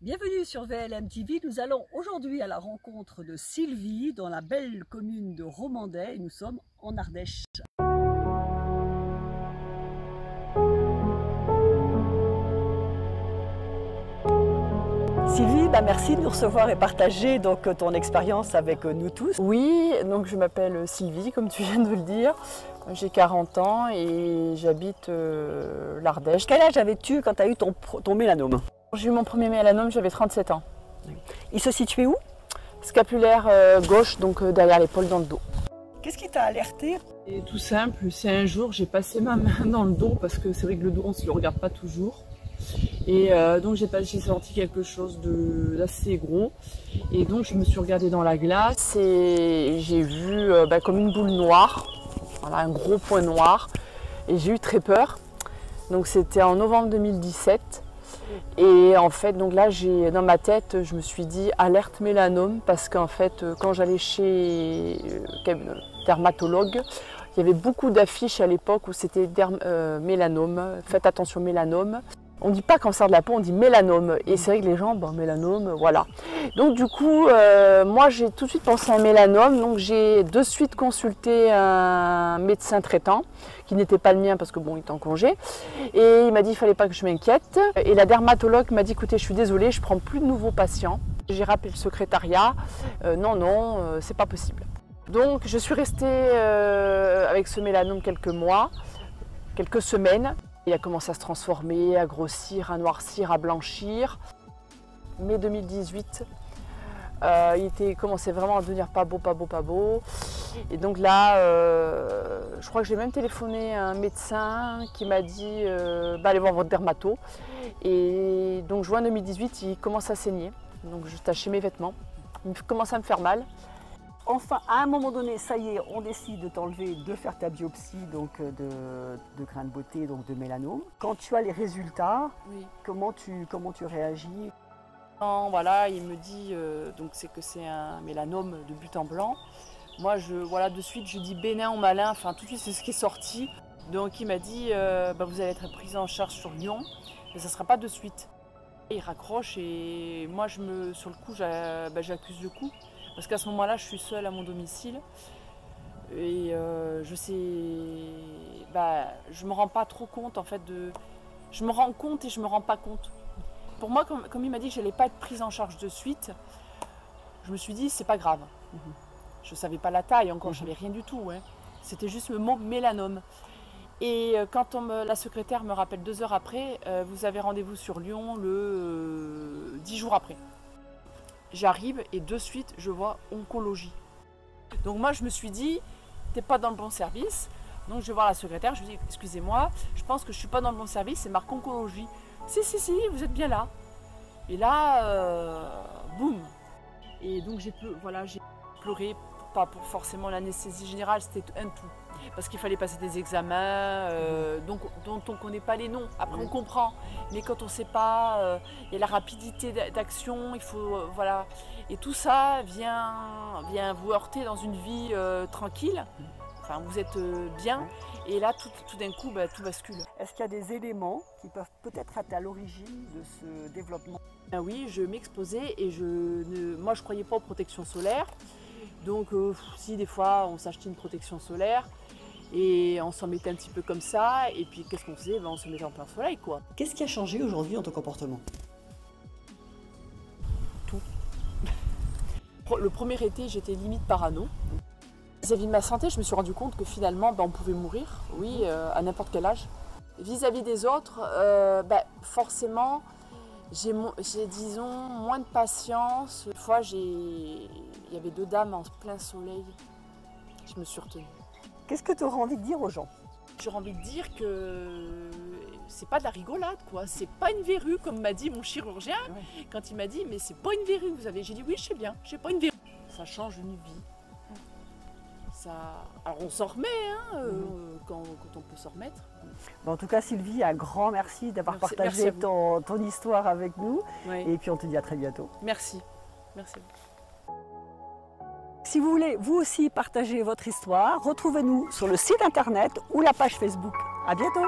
Bienvenue sur VLM TV. Nous allons aujourd'hui à la rencontre de Sylvie dans la belle commune de Romandais et nous sommes en Ardèche. Sylvie, merci de nous recevoir et partager donc ton expérience avec nous tous. Oui, donc je m'appelle Sylvie, comme tu viens de le dire. J'ai 40 ans et j'habite l'Ardèche. Quel âge avais-tu quand tu as eu ton mélanome? J'ai eu mon premier mélanome, j'avais 37 ans. Il se situait où? Scapulaire gauche, donc derrière l'épaule, dans le dos. Qu'est-ce qui t'a alerté? Et tout simple, c'est un jour j'ai passé ma main dans le dos parce que c'est vrai que le dos on ne se le regarde pas toujours. Et donc j'ai senti quelque chose d'assez gros et donc je me suis regardée dans la glace et j'ai vu comme une boule noire, voilà, un gros point noir, et j'ai eu très peur. Donc c'était en novembre 2017 et en fait donc là dans ma tête je me suis dit alerte mélanome parce qu'en fait quand j'allais chez dermatologue, il y avait beaucoup d'affiches à l'époque où c'était mélanome, faites attention mélanome. On ne dit pas cancer de la peau, on dit mélanome. Et c'est vrai que les gens, mélanome, voilà. Donc du coup, moi j'ai tout de suite pensé à un mélanome. Donc j'ai de suite consulté un médecin traitant, qui n'était pas le mien parce que il était en congé. Et il m'a dit qu'il ne fallait pas que je m'inquiète. Et la dermatologue m'a dit, écoutez, je suis désolée, je ne prends plus de nouveaux patients. J'ai rappelé le secrétariat. Non, c'est pas possible. Donc je suis restée avec ce mélanome quelques mois, quelques semaines. Il a commencé à se transformer, à grossir, à noircir, à blanchir. Mai 2018, il commençait vraiment à devenir pas beau. Et donc là, je crois que j'ai même téléphoné à un médecin qui m'a dit allez voir votre dermato. Et donc juin 2018, il commence à saigner. Donc je tachais mes vêtements. Il commence à me faire mal. Enfin, à un moment donné, ça y est, on décide de t'enlever, de faire ta biopsie donc de grain de beauté, donc de mélanome. Quand tu as les résultats, oui. comment tu réagis? Voilà, il me dit donc c'est que c'est un mélanome de but en blanc. Moi, de suite, je dis bénin ou malin. Enfin, tout de suite, c'est ce qui est sorti. Donc, il m'a dit vous allez être prise en charge sur Lyon, mais ça ne sera pas de suite. Il raccroche et moi, sur le coup, j'accuse le coup. Parce qu'à ce moment-là, je suis seule à mon domicile et je me rends pas trop compte en fait je me rends compte et je me rends pas compte. Pour moi, comme il m'a dit que je n'allais pas être prise en charge de suite, je me suis dit c'est pas grave. Je savais pas la taille encore, je savais rien du tout. Hein. C'était juste le mot mélanome. Et quand la secrétaire me rappelle 2 heures après, vous avez rendez-vous sur Lyon le 10 jours après. J'arrive et de suite, je vois oncologie. Donc moi, je me suis dit, t'es pas dans le bon service. Donc je vais voir la secrétaire, je lui dis, excusez-moi, je pense que je suis pas dans le bon service, c'est marqué oncologie. Si, vous êtes bien là. Et là, boum. Et donc j'ai pleuré, pas pour forcément l'anesthésie générale, c'était un tout. Parce qu'il fallait passer des examens dont on ne connaît pas les noms. Après on comprend, mais quand on ne sait pas, il y a la rapidité d'action, il faut voilà. Et tout ça vient vous heurter dans une vie tranquille. Enfin, vous êtes bien, et là tout d'un coup tout bascule. Est-ce qu'il y a des éléments qui peuvent peut-être être à l'origine de ce développement? Oui, je m'exposais et moi je croyais pas aux protections solaires. Donc si des fois on s'achetait une protection solaire et on s'en mettait un petit peu comme ça, et puis qu'est-ce qu'on faisait? On se mettait en plein soleil quoi. Qu'est-ce qui a changé aujourd'hui dans ton comportement? Tout. Le premier été, j'étais limite parano. Vis-à-vis de ma santé, je me suis rendu compte que finalement on pouvait mourir, oui, à n'importe quel âge. Vis-à-vis des autres, forcément, j'ai disons moins de patience. Une fois, il y avait 2 dames en plein soleil. Je me suis retenue. Qu'est-ce que tu auras envie de dire aux gens? J'aurais envie de dire que c'est pas de la rigolade, quoi. C'est pas une verrue, comme m'a dit mon chirurgien. Ouais. Quand il m'a dit, mais c'est pas une verrue que vous avez. J'ai dit, oui, je sais bien, j'ai pas une verrue. Ça change une vie. Alors on s'en remet, quand on peut s'en remettre. En tout cas, Sylvie, un grand merci d'avoir partagé ton histoire avec nous. Oui. Et puis on te dit à très bientôt. Merci. Merci. Si vous voulez vous aussi partager votre histoire, retrouvez-nous sur le site internet ou la page Facebook. À bientôt.